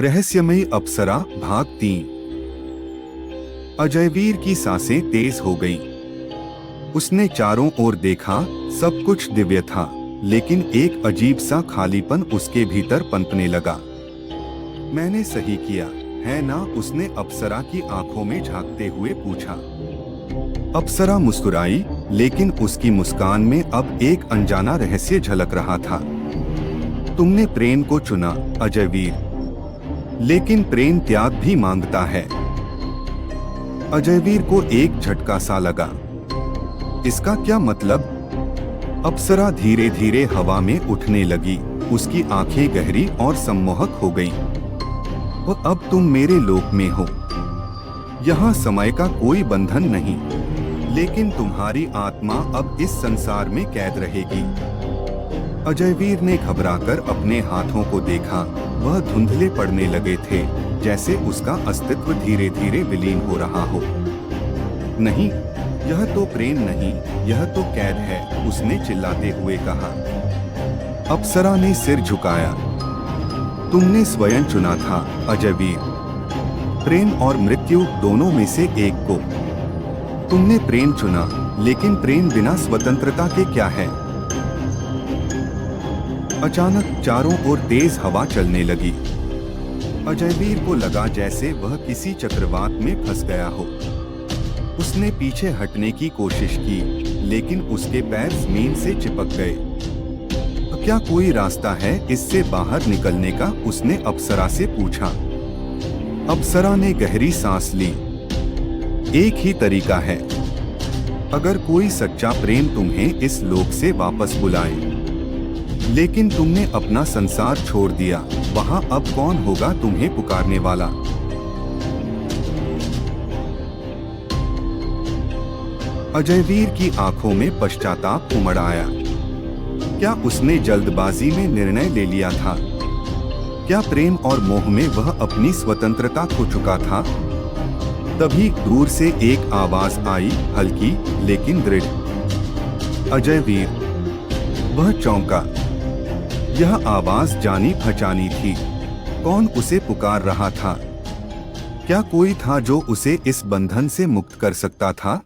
रहस्यमयी अप्सरा भाग 3। अजयवीर की सांसें तेज हो गईं। उसने चारों ओर देखा, सब कुछ दिव्य था, लेकिन एक अजीब सा खालीपन उसके भीतर पनपने लगा। मैंने सही किया, है ना? उसने अप्सरा की आंखों में झांकते हुए पूछा। अप्सरा मुस्कुराई, लेकिन उसकी मुस्कान में अब एक अनजाना रहस्य झलक रहा था। तुमने प्रेम को चुना, अजयवीर, लेकिन प्रेम त्याग भी मांगता है। अजयवीर को एक झटका सा लगा। इसका क्या मतलब? अप्सरा धीरे धीरे हवा में उठने लगी। उसकी आंखें गहरी और सम्मोहक हो गईं। और अब तुम मेरे लोक में हो। यहाँ समय का कोई बंधन नहीं, लेकिन तुम्हारी आत्मा अब इस संसार में कैद रहेगी। अजयवीर ने घबराकर अपने हाथों को देखा। वह धुंधले पड़ने लगे थे, जैसे उसका अस्तित्व धीरे धीरे विलीन हो रहा हो। नहीं, यह तो प्रेम नहीं, यह तो कैद है, उसने चिल्लाते हुए कहा। अप्सरा ने सिर झुकाया। तुमने स्वयं चुना था, अजयवीर, प्रेम और मृत्यु दोनों में से एक को। तुमने प्रेम चुना, लेकिन प्रेम बिना स्वतंत्रता के क्या है? अचानक चारों ओर तेज हवा चलने लगी। अजयवीर को लगा जैसे वह किसी चक्रवात में फंस गया हो। उसने पीछे हटने की कोशिश की, लेकिन उसके पैर जमीन से चिपक गए। क्या कोई रास्ता है इससे बाहर निकलने का? उसने अप्सरा से पूछा। अप्सरा ने गहरी सांस ली। एक ही तरीका है, अगर कोई सच्चा प्रेम तुम्हें इस लोक से वापस बुलाए। लेकिन तुमने अपना संसार छोड़ दिया, वहां अब कौन होगा तुम्हें पुकारने वाला? अजयवीर की आंखों में पश्चाताप उमड़ आया। क्या उसने जल्दबाजी में निर्णय ले लिया था? क्या प्रेम और मोह में वह अपनी स्वतंत्रता खो चुका था? तभी दूर से एक आवाज आई, हल्की लेकिन दृढ़। अजयवीर। वह चौंका। यह आवाज जानी पहचानी थी। कौन उसे पुकार रहा था? क्या कोई था जो उसे इस बंधन से मुक्त कर सकता था?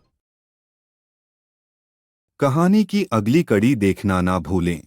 कहानी की अगली कड़ी देखना ना भूलें।